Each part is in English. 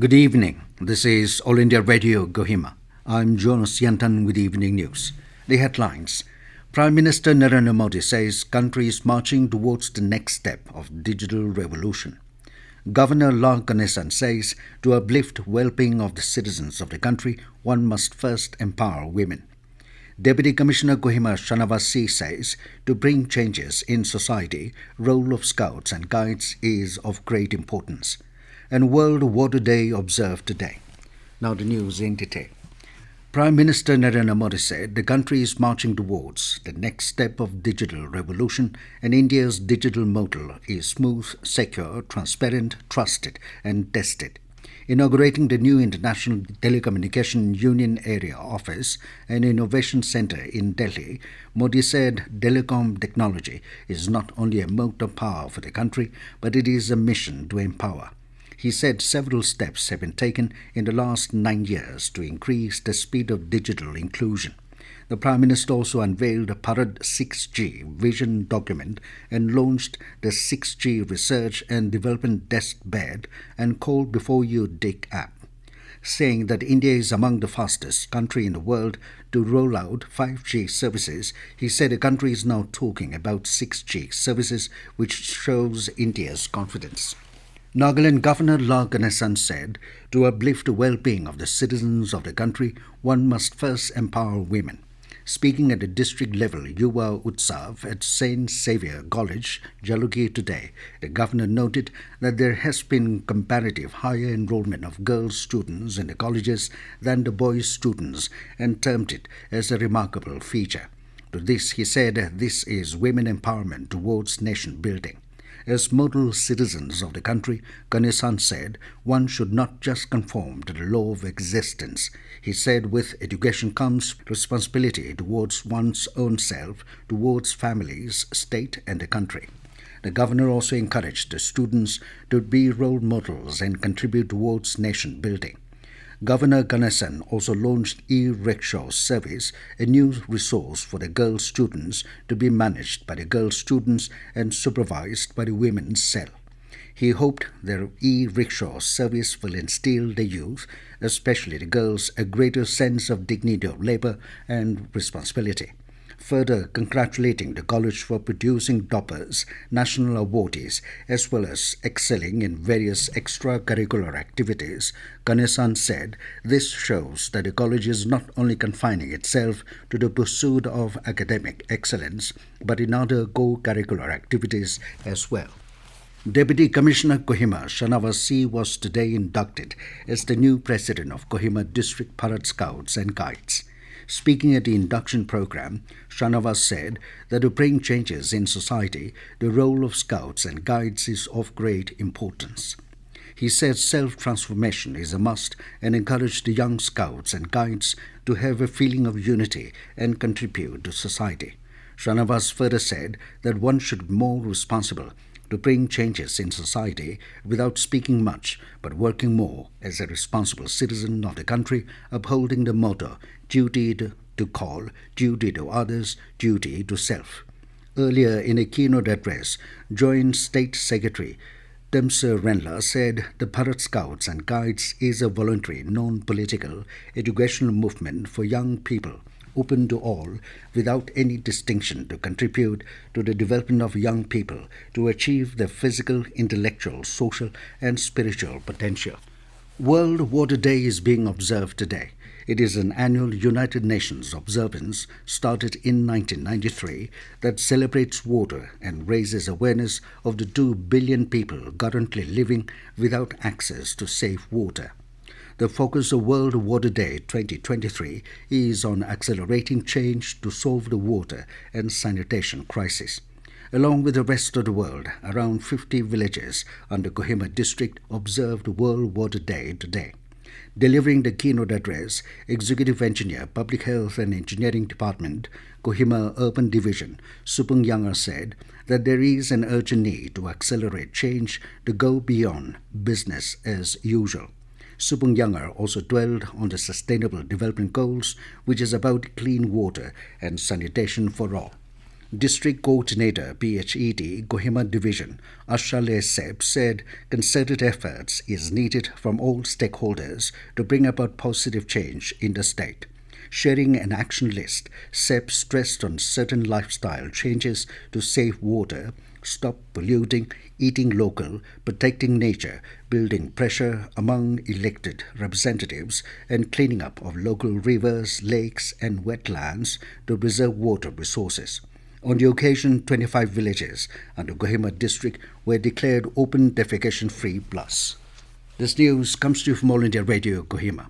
Good evening. This is All India Radio Kohima. I'm Jonas Yantan with Evening News. The headlines. Prime Minister Narendra Modi says country is marching towards the next step of digital revolution. Governor Ganesan says to uplift well-being of the citizens of the country, one must first empower women. Deputy Commissioner Kohima Shanavas C says to bring changes in society, role of scouts and guides is of great importance. And World Water Day observed today. Now the news in detail. Prime Minister Narendra Modi said the country is marching towards the next step of digital revolution, and India's digital model is smooth, secure, transparent, trusted and tested. Inaugurating the new International Telecommunication Union Area Office and Innovation Centre in Delhi, Modi said telecom technology is not only a motor of power for the country, but it is a mission to empower. He said several steps have been taken in the last 9 years to increase the speed of digital inclusion. The Prime Minister also unveiled a Bharat 6G vision document and launched the 6G Research and Development Testbed and Call Before You Dig app, saying that India is among the fastest country in the world to roll out 5G services. He said the country is now talking about 6G services, which shows India's confidence. Nagaland Governor Ganesan said, to uplift the well-being of the citizens of the country, one must first empower women. Speaking at the district level Yuva Utsav at St. Xavier College, Jalugi today, the governor noted that there has been comparative higher enrollment of girls students in the colleges than the boys students and termed it as a remarkable feature. To this, he said, this is women empowerment towards nation building. As model citizens of the country, Ganesan said, one should not just conform to the law of existence. He said with education comes responsibility towards one's own self, towards families, state and the country. The governor also encouraged the students to be role models and contribute towards nation building. Governor Ganesan also launched e-rickshaw service, a new resource for the girl students to be managed by the girl students and supervised by the women's cell. He hoped their e-rickshaw service will instill the youth, especially the girls, a greater sense of dignity of labor and responsibility. Further congratulating the college for producing toppers, national awardees, as well as excelling in various extracurricular activities, Ganesan said this shows that the college is not only confining itself to the pursuit of academic excellence, but in other co-curricular activities as well. Deputy Commissioner Kohima Shanavas C was today inducted as the new president of Kohima District Bharat Scouts and Guides. Speaking at the induction program, Shanavas said that to bring changes in society, the role of scouts and guides is of great importance. He said self-transformation is a must and encouraged the young scouts and guides to have a feeling of unity and contribute to society. Shanavas further said that one should be more responsible to bring changes in society without speaking much but working more as a responsible citizen of the country, upholding the motto, duty to call, duty to others, duty to self. Earlier in a keynote address, Joint State Secretary Temse Renla said the Bharat Scouts and Guides is a voluntary, non-political educational movement for young people, open to all, without any distinction, to contribute to the development of young people to achieve their physical, intellectual, social and spiritual potential. World Water Day is being observed today. It is an annual United Nations observance started in 1993 that celebrates water and raises awareness of the 2 billion people currently living without access to safe water. The focus of World Water Day 2023 is on accelerating change to solve the water and sanitation crisis. Along with the rest of the world, around 50 villages under Kohima district observed World Water Day today. Delivering the keynote address, Executive Engineer, Public Health and Engineering Department, Kohima Urban Division, Supung Younger said that there is an urgent need to accelerate change to go beyond business as usual. Supung Younger also dwelled on the Sustainable Development Goals, which is about clean water and sanitation for all. District Coordinator PHED Kohima Division Ashale Seb said concerted efforts is needed from all stakeholders to bring about positive change in the state. Sharing an action list, Seb stressed on certain lifestyle changes to save water, stop polluting, eating local, protecting nature, building pressure among elected representatives, and cleaning up of local rivers, lakes, and wetlands to preserve water resources. On the occasion, 25 villages under Kohima district were declared open defecation free plus. This news comes to you from All India Radio Kohima.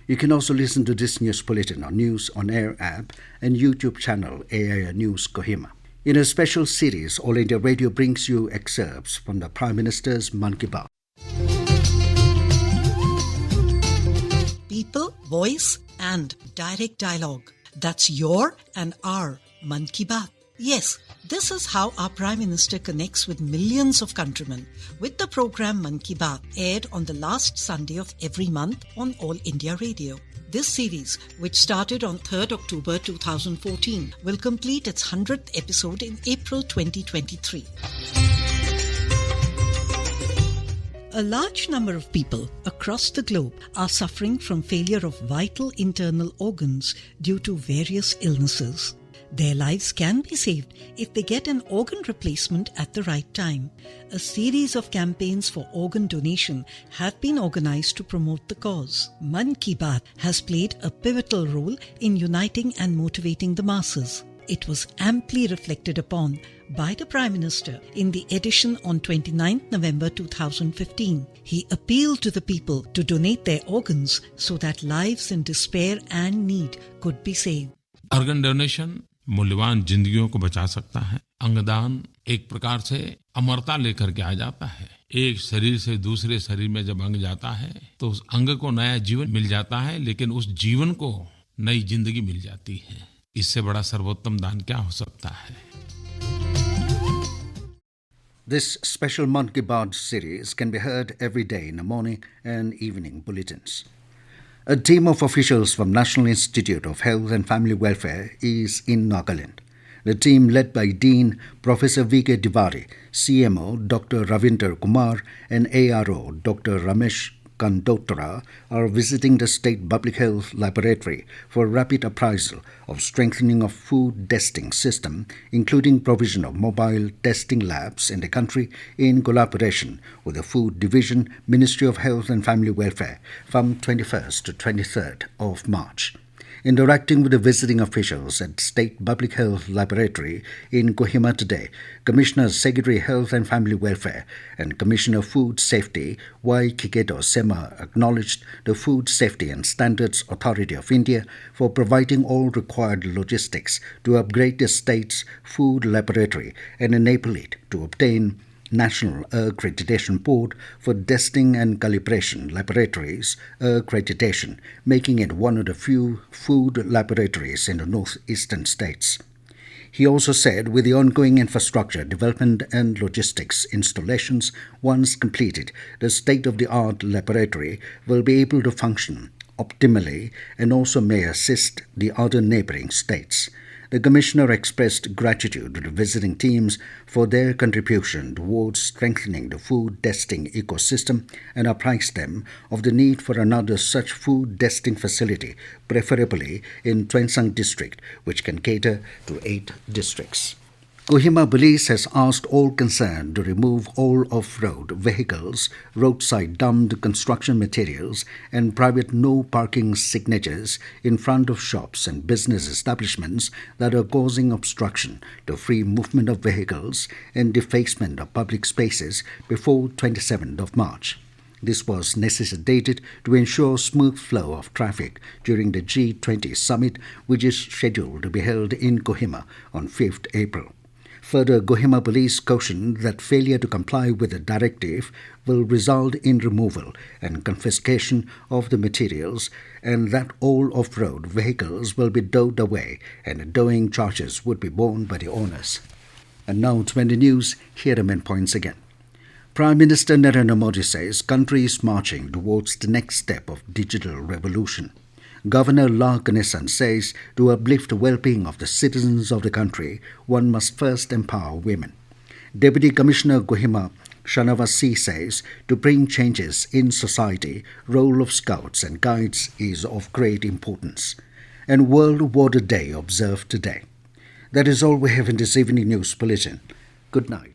You can also listen to this news bulletin on News on Air app and YouTube channel AIR News Kohima. In a special series, All India Radio brings you excerpts from the Prime Minister's Mann Ki Baat. People, voice and direct dialogue. That's your and our Mann Ki Baat. Yes, this is how our Prime Minister connects with millions of countrymen with the program Mann Ki Baat, aired on the last Sunday of every month on All India Radio. This series, which started on 3rd October 2014, will complete its 100th episode in April 2023. A large number of people across the globe are suffering from failure of vital internal organs due to various illnesses. Their lives can be saved if they get an organ replacement at the right time. A series of campaigns for organ donation have been organized to promote the cause. Mann Ki Baat has played a pivotal role in uniting and motivating the masses. It was amply reflected upon by the Prime Minister in the edition on 29th November 2015. He appealed to the people to donate their organs so that lives in despair and need could be saved. Organ donation मूल्यवान जिंदगियों को बचा सकता है। अंगदान एक प्रकार से अमरता लेकर के आ जाता है। एक शरीर से दूसरे शरीर में जब अंग जाता है तो उस अंग को नया जीवन मिल जाता है, लेकिन उस जीवन को नई जिंदगी मिल जाती है। इससे बड़ा सर्वोत्तम दान क्या हो सकता है? This special Mann Ki Baat series can be heard every day in the morning and evening bulletins. A team of officials from National Institute of Health and Family Welfare is in Nagaland. The team, led by Dean Professor V.K. Tiwari, CMO Dr. Ravinder Kumar, and ARO Dr. Ramesh Kandotra, are visiting the State Public Health Laboratory for rapid appraisal of strengthening of food testing system, including provision of mobile testing labs in the country in collaboration with the Food Division, Ministry of Health and Family Welfare from 21st to 23rd of March. Interacting with the visiting officials at State Public Health Laboratory in Kohima today, Commissioner Secretary Health and Family Welfare and Commissioner Food Safety Y. Kiketo Sema acknowledged the Food Safety and Standards Authority of India for providing all required logistics to upgrade the state's food laboratory and enable it to obtain National Accreditation Board for Testing and Calibration Laboratories accreditation, making it one of the few food laboratories in the northeastern states. He also said with the ongoing infrastructure development and logistics installations once completed, the state-of-the-art laboratory will be able to function optimally and also may assist the other neighboring states. The Commissioner expressed gratitude to the visiting teams for their contribution towards strengthening the food testing ecosystem and apprised them of the need for another such food testing facility, preferably in Twensang district, which can cater to 8 districts. Kohima Police has asked all concerned to remove all off-road vehicles, roadside dumped construction materials and private no parking signatures in front of shops and business establishments that are causing obstruction to free movement of vehicles and defacement of public spaces before 27th of March. This was necessitated to ensure smooth flow of traffic during the G20 summit, which is scheduled to be held in Kohima on 5th April. Further, Kohima Police cautioned that failure to comply with the directive will result in removal and confiscation of the materials, and that all off-road vehicles will be towed away and the towing charges would be borne by the owners. And now to end the news, here are the main points again. Prime Minister Narendra Modi says country is marching towards the next step of digital revolution. Governor Ganesan says to uplift the well-being of the citizens of the country, one must first empower women. Deputy Commissioner Kohima Shanavas C says to bring changes in society, role of scouts and guides is of great importance. And World Water Day observed today. That is all we have in this evening news bulletin. Good night.